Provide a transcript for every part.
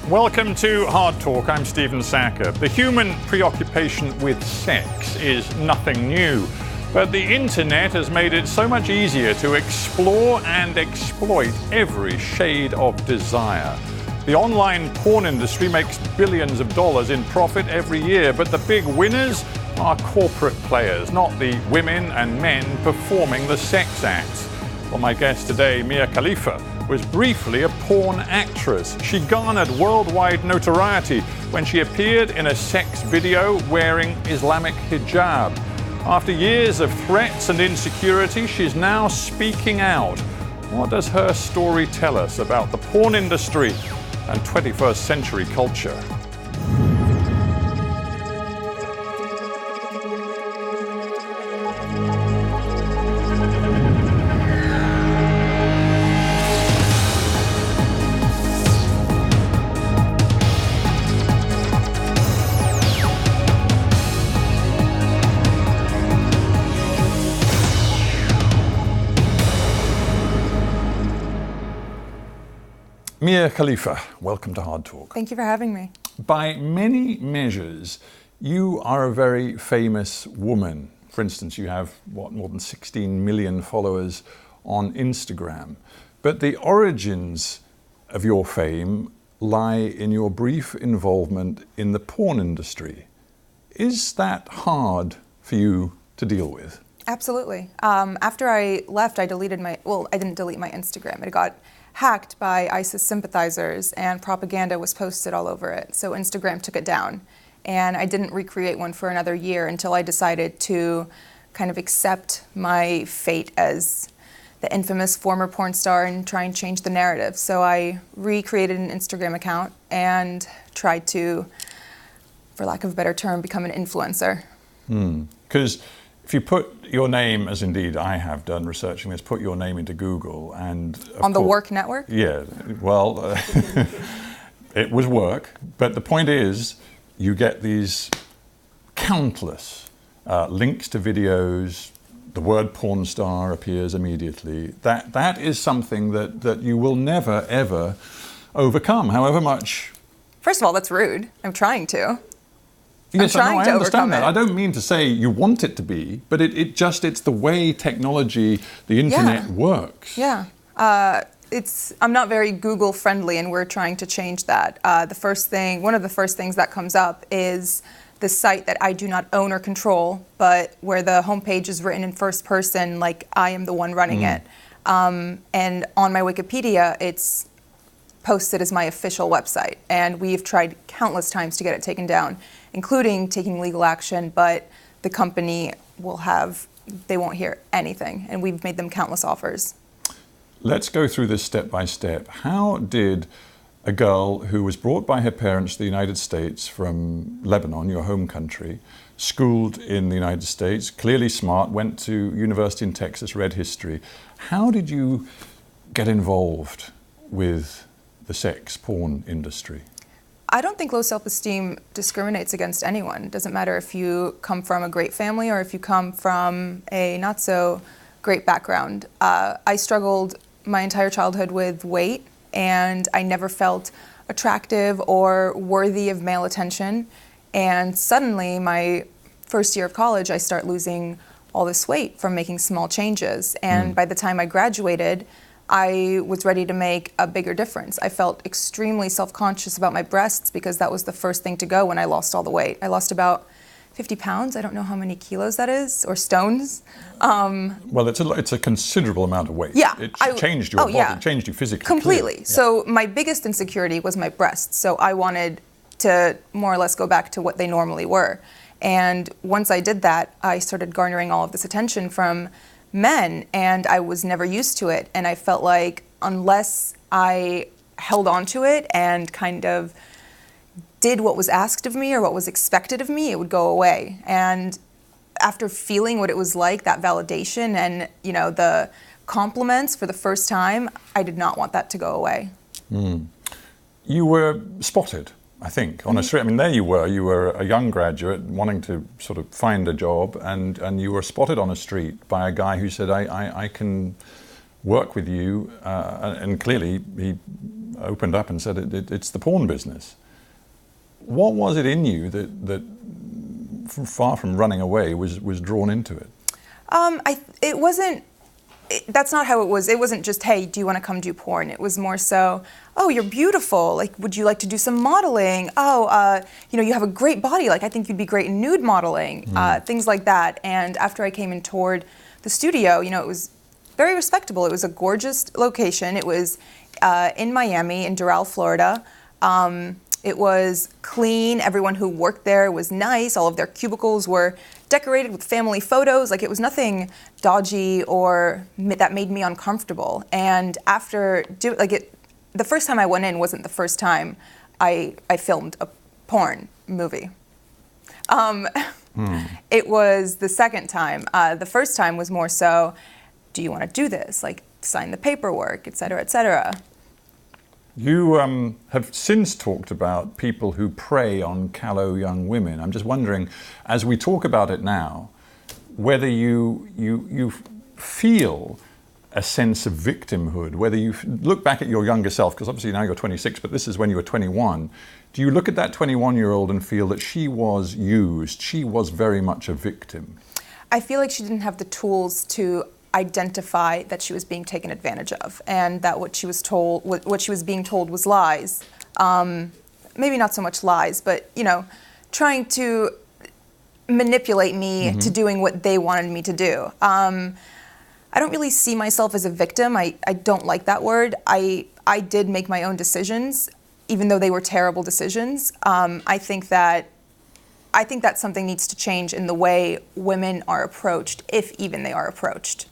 Welcome to Hard Talk. I'm Stephen Sackur. The human preoccupation with sex is nothing new, but the internet has made it so much easier to explore and exploit every shade of desire. The online porn industry makes billions of dollars in profit every year, but the big winners are corporate players, not the women and men performing the sex acts. Well, my guest today, Mia Khalifa, was briefly a porn actress. She garnered worldwide notoriety when she appeared in a sex video wearing Islamic hijab. After years of threats and insecurity, she's now speaking out. What does her story tell us about the porn industry and 21st century culture? Mia Khalifa, welcome to Hard Talk. Thank you for having me. By many measures, you are a very famous woman. For instance, you have, more than 16 million followers on Instagram. But the origins of your fame lie in your brief involvement in the porn industry. Is that hard for you to deal with? Absolutely. After I left, I didn't delete my Instagram. It got hacked by ISIS sympathizers and propaganda was posted all over it. So Instagram took it down. And I didn't recreate one for another year until I decided to kind of accept my fate as the infamous former porn star and try and change the narrative. So I recreated an Instagram account and tried to, for lack of a better term, become an influencer. Because if you put your name, as indeed I have done researching this, put your name into Google and... On the Work Network? Yeah, well, it was work. But the point is, you get these countless links to videos. The word porn star appears immediately. That is something that you will never, ever overcome, however much... First of all, that's rude. I'm trying to. Yes, I understand that. It. I don't mean to say you want it to be, but it's the way technology, the internet works. Yeah. I'm not very Google friendly, and we're trying to change that. One of the first things that comes up is the site that I do not own or control, but where the homepage is written in first person, like I am the one running it. And on my Wikipedia, it's posted as my official website, and we've tried countless times to get it taken down, including taking legal action, but the company they won't hear anything, and we've made them countless offers. Let's go through this step by step. How did a girl who was brought by her parents to the United States from Lebanon, your home country, schooled in the United States, clearly smart, went to university in Texas, read history, how did you get involved with the sex porn industry? I don't think low self-esteem discriminates against anyone. It doesn't matter if you come from a great family or if you come from a not so great background. I struggled my entire childhood with weight, and I never felt attractive or worthy of male attention. And suddenly, my first year of college, I start losing all this weight from making small changes. And by the time I graduated, I was ready to make a bigger difference. I felt extremely self-conscious about my breasts because that was the first thing to go when I lost all the weight. I lost about 50 pounds. I don't know how many kilos that is, or stones. Well, it's a considerable amount of weight. Yeah. It changed your body, it changed you physically. Completely. Yeah. So my biggest insecurity was my breasts. So I wanted to more or less go back to what they normally were. And once I did that, I started garnering all of this attention from men, and I was never used to it. And I felt like unless I held on to it and kind of did what was asked of me or what was expected of me, it would go away. And after feeling what it was like, that validation and, the compliments for the first time, I did not want that to go away. You were spotted, I think, on a street. I mean, there you were a young graduate wanting to sort of find a job, and you were spotted on a street by a guy who said, I can work with you, and clearly he opened up and said it's the porn business. What was it in you that far from running away, was drawn into it? It wasn't. That's not how it was. It wasn't just, hey, do you want to come do porn? It was more so, oh, you're beautiful. Like, would you like to do some modeling? Oh, you have a great body. Like, I think you'd be great in nude modeling. Things like that. And after I came and toured the studio, it was very respectable. It was a gorgeous location. It was in Miami, in Doral, Florida. It was clean. Everyone who worked there was nice. All of their cubicles were decorated with family photos. Like, it was nothing dodgy or that made me uncomfortable. And after the first time I went in wasn't the first time I filmed a porn movie. It was the second time. The first time was more so, do you want to do this? Like, sign the paperwork, et cetera, et cetera. You have since talked about people who prey on callow young women. I'm just wondering, as we talk about it now, whether you feel a sense of victimhood, whether you look back at your younger self, because obviously now you're 26, but this is when you were 21. Do you look at that 21-year-old and feel that she was used, she was very much a victim? I feel like she didn't have the tools to identify that she was being taken advantage of, and that what she was being told was lies. Maybe not so much lies, but trying to manipulate me to doing what they wanted me to do. I don't really see myself as a victim. I don't like that word. I did make my own decisions, even though they were terrible decisions. I think that something needs to change in the way women are approached, if even they are approached.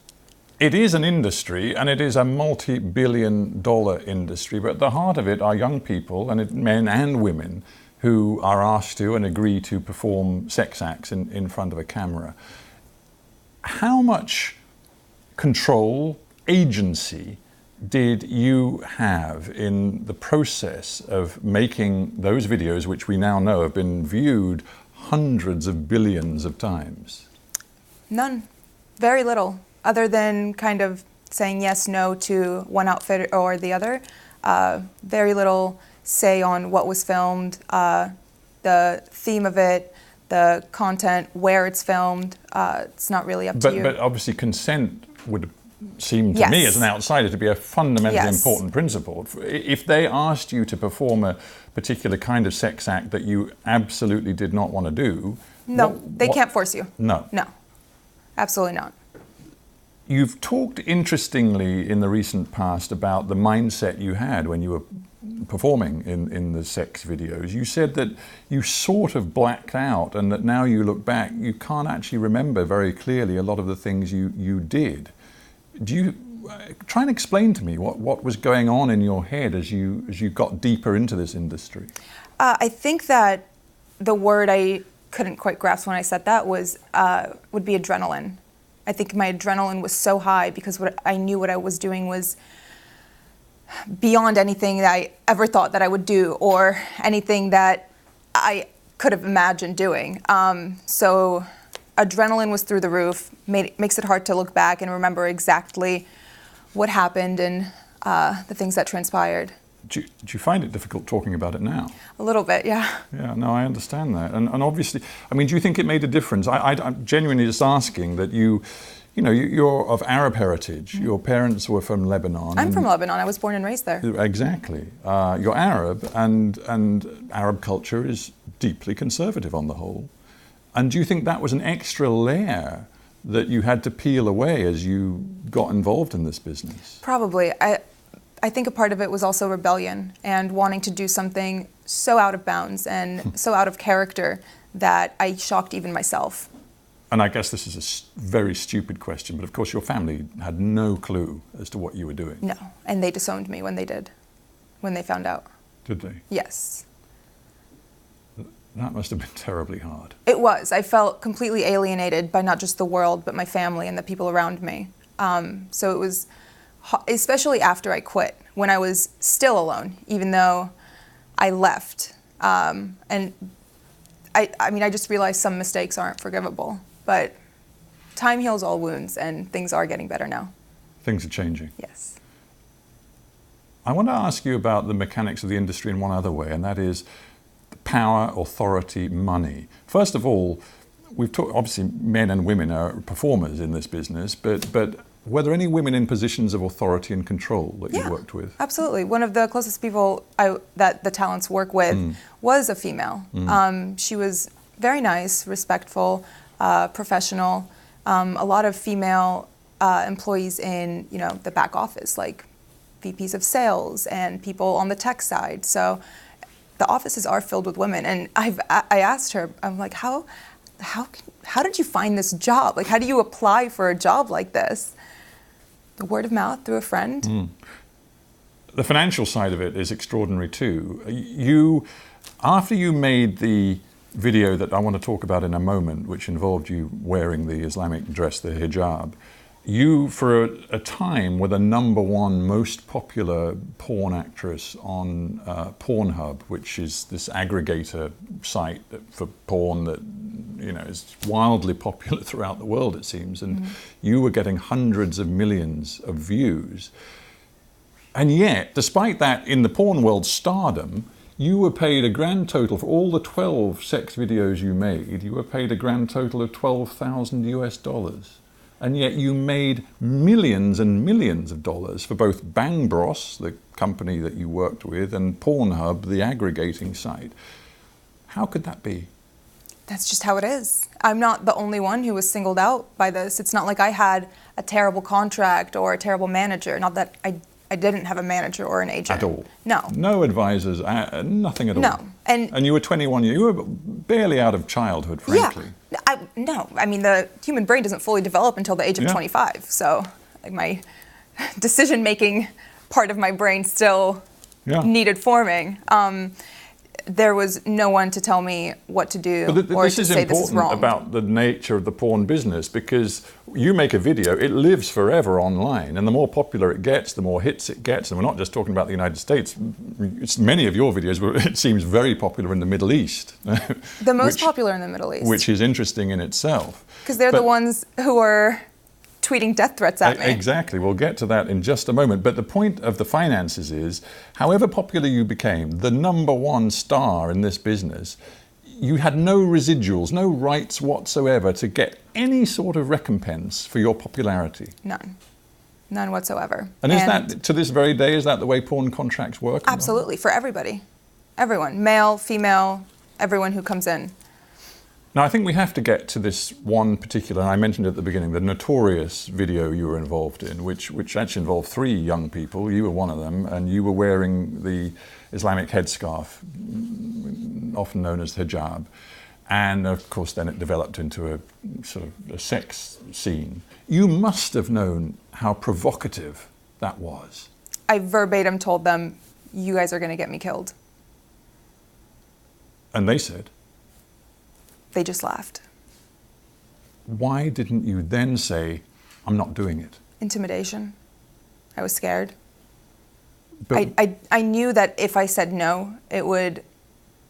It is an industry, and it is a multi-billion-dollar industry, but at the heart of it are young people, and men and women, who are asked to and agree to perform sex acts in front of a camera. How much control, agency, did you have in the process of making those videos, which we now know have been viewed hundreds of billions of times? None. Very little. Other than kind of saying yes, no to one outfit or the other. Very little say on what was filmed, the theme of it, the content, where it's filmed. It's not really up to you. But obviously consent would seem to me as an outsider to be a fundamentally important principle. If they asked you to perform a particular kind of sex act that you absolutely did not want to do... No, they can't force you. No. No, absolutely not. You've talked interestingly in the recent past about the mindset you had when you were performing in the sex videos. You said that you sort of blacked out, and that now you look back, you can't actually remember very clearly a lot of the things you did. Do you try and explain to me what was going on in your head as you got deeper into this industry? I think that the word I couldn't quite grasp when I said that would be adrenaline. I think my adrenaline was so high because I knew what I was doing was beyond anything that I ever thought that I would do or anything that I could have imagined doing. So adrenaline was through the roof, makes it hard to look back and remember exactly what happened and the things that transpired. Do you find it difficult talking about it now? A little bit, yeah. Yeah, no, I understand that. And obviously, I mean, do you think it made a difference? I'm genuinely just asking that you're of Arab heritage. Your parents were from Lebanon. I'm from Lebanon. I was born and raised there. Exactly. You're Arab, and Arab culture is deeply conservative on the whole. And do you think that was an extra layer that you had to peel away as you got involved in this business? Probably. I think a part of it was also rebellion and wanting to do something so out of bounds and so out of character that I shocked even myself. And I guess this is a very stupid question, but of course your family had no clue as to what you were doing. No, and they disowned me when they found out. Did they? Yes. That must have been terribly hard. It was. I felt completely alienated by not just the world, but my family and the people around me. So it was, especially after I quit, when I was still alone, even though I left. And I mean, I just realized some mistakes aren't forgivable, but time heals all wounds and things are getting better now. Things are changing. Yes. I want to ask you about the mechanics of the industry in one other way, and that is power, authority, money. First of all, we've talked, obviously men and women are performers in this business, but were there any women in positions of authority and control that you worked with? Absolutely. One of the closest people that the talents work with was a female. She was very nice, respectful, professional. A lot of female employees in the back office, like VPs of sales and people on the tech side. So the offices are filled with women. And I asked her, I'm like, how did you find this job? Like, how do you apply for a job like this? The word of mouth through a friend. The financial side of it is extraordinary too. After you made the video that I want to talk about in a moment, which involved you wearing the Islamic dress, the hijab, you, for a time, were the #1 most popular porn actress on Pornhub, which is this aggregator site for porn that is wildly popular throughout the world, it seems. And you were getting hundreds of millions of views. And yet, despite that, in the porn world stardom, you were paid a grand total for all the 12 sex videos you made. You were paid a grand total of $12,000 US. And yet you made millions and millions of dollars for both Bang Bros, the company that you worked with, and Pornhub, the aggregating site. How could that be? That's just how it is. I'm not the only one who was singled out by this. It's not like I had a terrible contract or a terrible manager. Not that I didn't have a manager or an agent. At all? No. No advisors, nothing at all? No. And you were 21, you were barely out of childhood, frankly. Yeah. No. I mean, the human brain doesn't fully develop until the age of 25. So like my decision-making part of my brain still needed forming. There was no one to tell me what to do or to say this is wrong. This is important about the nature of the porn business, because you make a video, it lives forever online, and the more popular it gets, the more hits it gets. And we're not just talking about the United States. Many of your videos were, it seems, very popular in the Middle East. The most popular in the Middle East. Which is interesting in itself. Because they're the ones who are tweeting death threats at me. Exactly. We'll get to that in just a moment. But the point of the finances is, however popular you became, the #1 star in this business, you had no residuals, no rights whatsoever to get any sort of recompense for your popularity. None. None whatsoever. And is that, to this very day, is that the way porn contracts work? Absolutely. For everybody. Everyone. Male, female, everyone who comes in. Now, I think we have to get to this one particular, and I mentioned at the beginning, the notorious video you were involved in, which actually involved 3 young people. You were one of them, and you were wearing the Islamic headscarf, often known as hijab. And of course, then it developed into a sort of a sex scene. You must have known how provocative that was. I verbatim told them, you guys are going to get me killed. And they said? They just laughed. Why didn't you then say, I'm not doing it? Intimidation. I was scared. But I knew that if I said no, it would,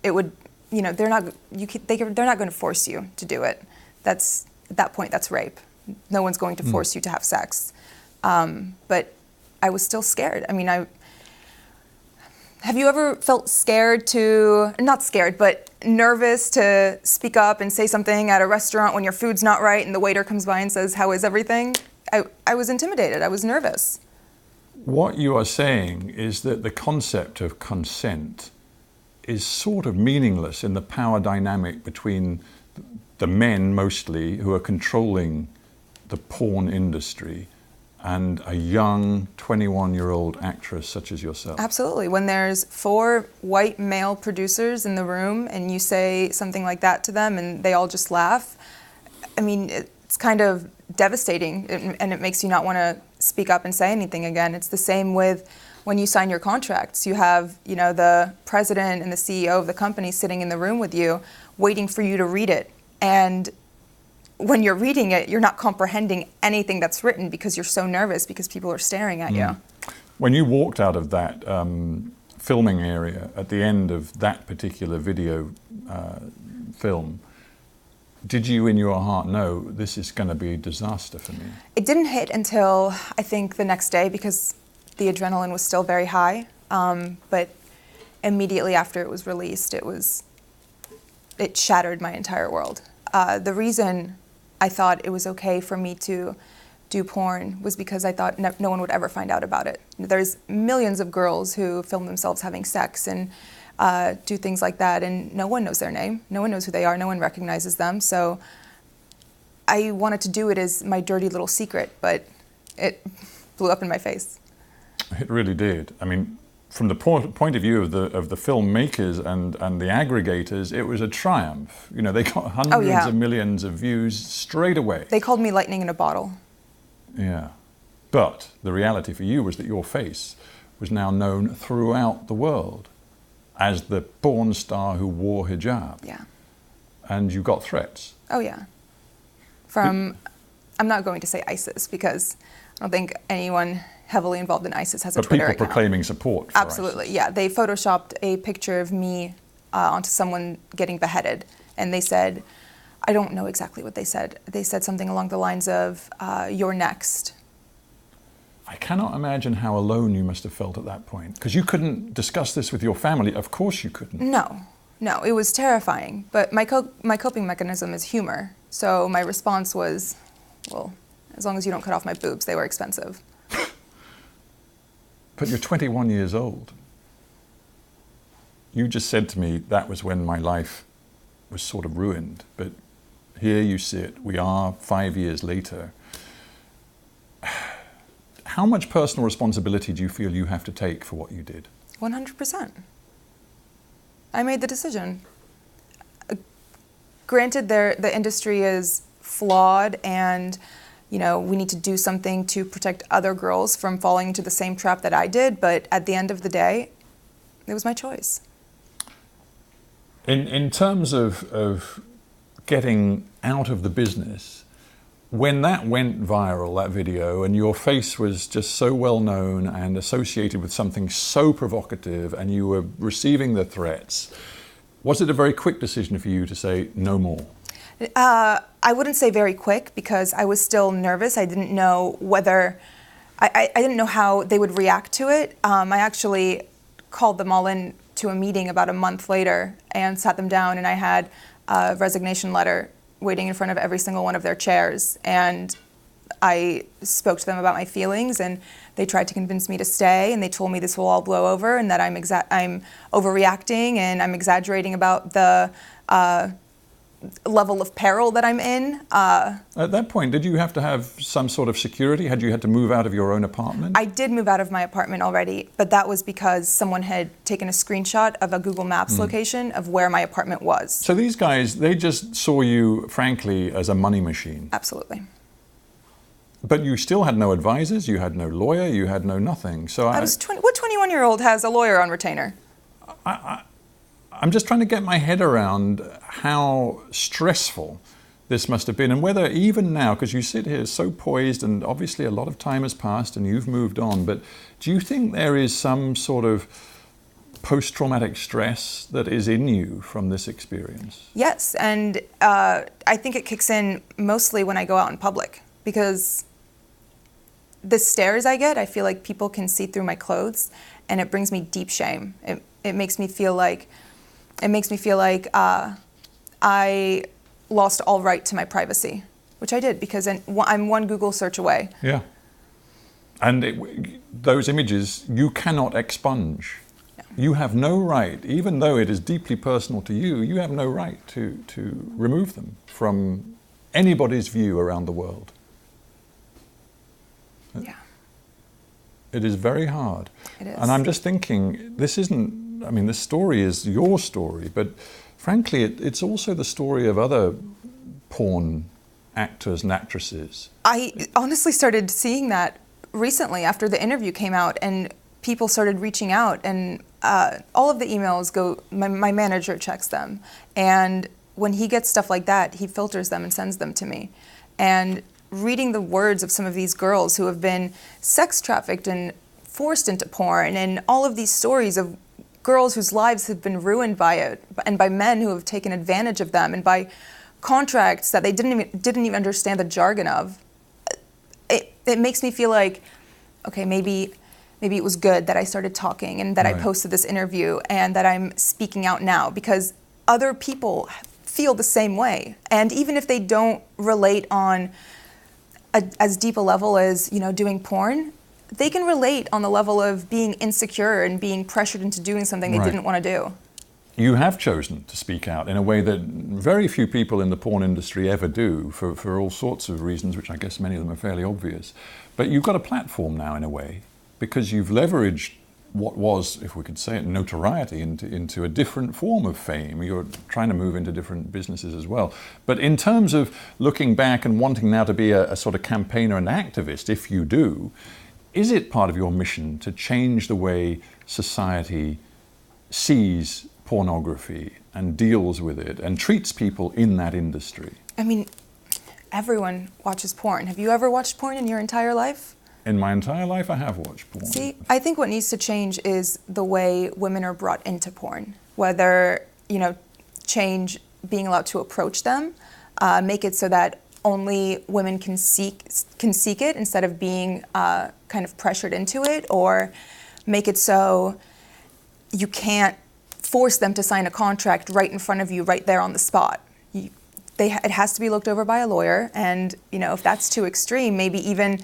they're not going to force you to do it. At that point, that's rape. No one's going to force you to have sex. But I was still scared. I mean, have you ever felt scared not scared, but nervous to speak up and say something at a restaurant when your food's not right and the waiter comes by and says, how is everything? I was intimidated. I was nervous. What you are saying is that the concept of consent is sort of meaningless in the power dynamic between the men mostly who are controlling the porn industry and a young 21-year-old actress such as yourself. Absolutely. When there's 4 white male producers in the room and you say something like that to them and they all just laugh, I mean, it's kind of devastating, and it makes you not want to speak up and say anything again. It's the same with when you sign your contracts. You have, the president and the CEO of the company sitting in the room with you, waiting for you to read it. And when you're reading it, you're not comprehending anything that's written because you're so nervous because people are staring at you. When you walked out of that filming area at the end of that particular video film, did you in your heart know this is going to be a disaster for me? It didn't hit until I think the next day, because the adrenaline was still very high, but immediately after it was released, it shattered my entire world. The reason I thought it was okay for me to do porn was because I thought no one would ever find out about it. There's millions of girls who film themselves having sex and do things like that, and no one knows their name, no one knows who they are, no one recognizes them. So I wanted to do it as my dirty little secret, but it blew up in my face. It really did. I mean, from the point of view of the filmmakers and the aggregators, it was a triumph. You know, they got hundreds of millions of views straight away. They called me lightning in a bottle. Yeah. But the reality for you was that your face was now known throughout the world as the porn star who wore hijab. Yeah. And you got threats. Oh, yeah. From, I'm not going to say ISIS because I don't think anyone heavily involved in ISIS has a Twitter account. But people proclaiming support for Absolutely, ISIS. yeah. They photoshopped a picture of me onto someone getting beheaded. And they said, I don't know exactly what they said. They said something along the lines of, you're next. I cannot imagine how alone you must have felt at that point. Because you couldn't discuss this with your family. Of course you couldn't. No, it was terrifying. But my coping mechanism is humor. So my response was, well, as long as you don't cut off my boobs, they were expensive. But you're 21 years old. You just said to me that was when my life was sort of ruined. But here you sit, we are 5 years later. How much personal responsibility do you feel you have to take for what you did? 100%. I made the decision. Granted, the industry is flawed and you know, we need to do something to protect other girls from falling into the same trap that I did, but at the end of the day, it was my choice. In terms of getting out of the business, when that went viral, that video, and your face was just so well known and associated with something so provocative and you were receiving the threats, was it a very quick decision for you to say no more? I wouldn't say very quick because I was still nervous. I didn't know whether, I didn't know how they would react to it. I actually called them all in to a meeting about a month later and sat them down, and I had a resignation letter waiting in front of every single one of their chairs. And I spoke to them about my feelings, and they tried to convince me to stay, and they told me this will all blow over and that I'm overreacting and I'm exaggerating about the level of peril that I'm in. At that point, did you have to have some sort of security? Had you had to move out of your own apartment? I did move out of my apartment already, but that was because someone had taken a screenshot of a Google Maps location of where my apartment was. So these guys, they just saw you, frankly, as a money machine. Absolutely. But you still had no advisors, you had no lawyer, you had no nothing. So what 21-year-old has a lawyer on retainer? I'm just trying to get my head around how stressful this must have been, and whether even now, because you sit here so poised and obviously a lot of time has passed and you've moved on, but do you think there is some sort of post-traumatic stress that is in you from this experience? Yes, and I think it kicks in mostly when I go out in public, because the stares I get, I feel like people can see through my clothes, and it brings me deep shame. It makes me feel like I lost all right to my privacy, which I did because I'm one Google search away. Yeah. And those images you cannot expunge. No. You have no right, even though it is deeply personal to you, you have no right to remove them from anybody's view around the world. Yeah. It is very hard. It is. And I'm just thinking, this story is your story, but frankly, it's also the story of other porn actors and actresses. I honestly started seeing that recently after the interview came out, and people started reaching out, and all of the emails my manager checks them, and when he gets stuff like that, he filters them and sends them to me. And reading the words of some of these girls who have been sex trafficked and forced into porn, and all of these stories of girls whose lives have been ruined by it, and by men who have taken advantage of them, and by contracts that they didn't even understand the jargon of, it makes me feel like, okay, maybe maybe it was good that I started talking and that I posted this interview and that I'm speaking out now, because other people feel the same way. And even if they don't relate on as deep a level as, you know, doing porn, they can relate on the level of being insecure and being pressured into doing something they didn't want to do. You have chosen to speak out in a way that very few people in the porn industry ever do, for all sorts of reasons, which I guess many of them are fairly obvious. But you've got a platform now in a way, because you've leveraged what was, if we could say it, notoriety into a different form of fame. You're trying to move into different businesses as well. But in terms of looking back and wanting now to be a sort of campaigner and activist, if you do, is it part of your mission to change the way society sees pornography and deals with it and treats people in that industry? I mean, everyone watches porn. Have you ever watched porn in your entire life? In my entire life, I have watched porn. See, I think what needs to change is the way women are brought into porn. Whether, you know, change being allowed to approach them, make it so that only women can seek it instead of being kind of pressured into it, or make it so you can't force them to sign a contract right in front of you, right there on the spot. It has to be looked over by a lawyer, and, you know, if that's too extreme, maybe even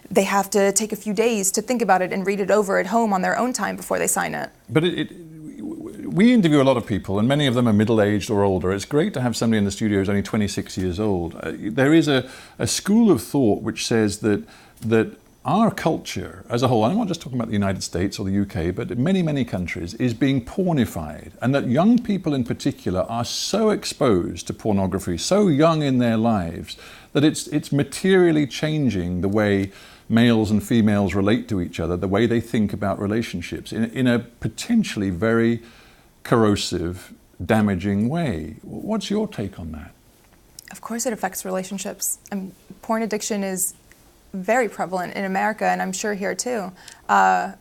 they have to take a few days to think about it and read it over at home on their own time before they sign it. But we interview a lot of people, and many of them are middle-aged or older. It's great to have somebody in the studio who's only 26 years old. There is a school of thought which says that our culture as a whole, I'm not just talking about the United States or the UK, but many, many countries, is being pornified, and that young people in particular are so exposed to pornography, so young in their lives, that it's materially changing the way males and females relate to each other, the way they think about relationships in a potentially very corrosive, damaging way. What's your take on that? Of course it affects relationships. Porn addiction is very prevalent in America, and I'm sure here too. The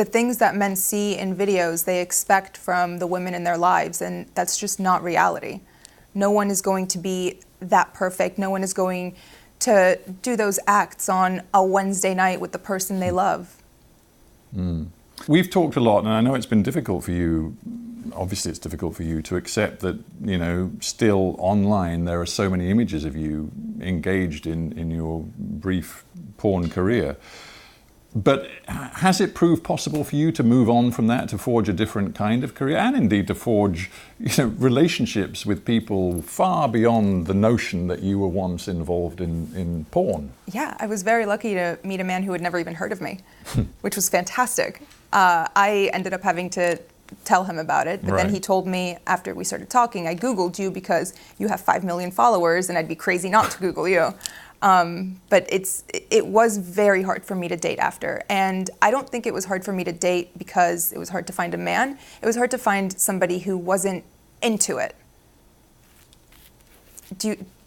things that men see in videos, they expect from the women in their lives, and that's just not reality. No one is going to be that perfect. No one is going to do those acts on a Wednesday night with the person they love. We've talked a lot, and I know it's been difficult for you. Obviously it's difficult for you to accept that, you know, still online there are so many images of you engaged in your brief porn career. But has it proved possible for you to move on from that, to forge a different kind of career, and indeed to forge, you know, relationships with people far beyond the notion that you were once involved in porn? Yeah, I was very lucky to meet a man who had never even heard of me, which was fantastic. I ended up having to tell him about it, but then he told me after we started talking, I Googled you because you have 5 million followers and I'd be crazy not to Google you. But it was very hard for me to date after. And I don't think it was hard for me to date because it was hard to find a man. It was hard to find somebody who wasn't into it.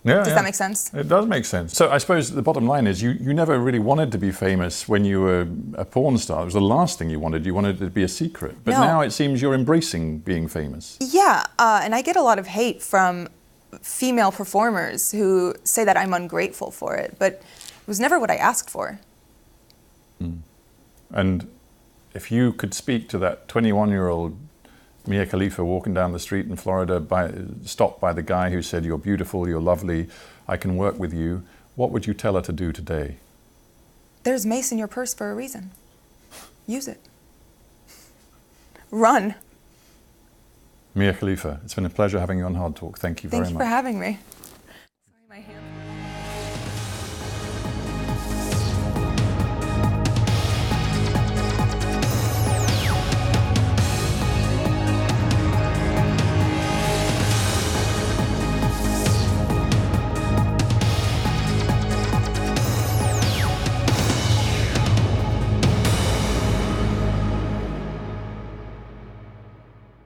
Does that make sense? It does make sense. So I suppose the bottom line is you never really wanted to be famous when you were a porn star. It was the last thing you wanted. You wanted it to be a secret. But now it seems you're embracing being famous. Yeah, and I get a lot of hate from female performers who say that I'm ungrateful for it, but it was never what I asked for. And if you could speak to that 21-year-old Mia Khalifa walking down the street in Florida, stopped by the guy who said, "You're beautiful, you're lovely, I can work with you," what would you tell her to do today? There's mace in your purse for a reason. Use it. Run. Mia Khalifa, it's been a pleasure having you on Hard Talk. Thank you very much. Thank you for having me. Sorry, my hand.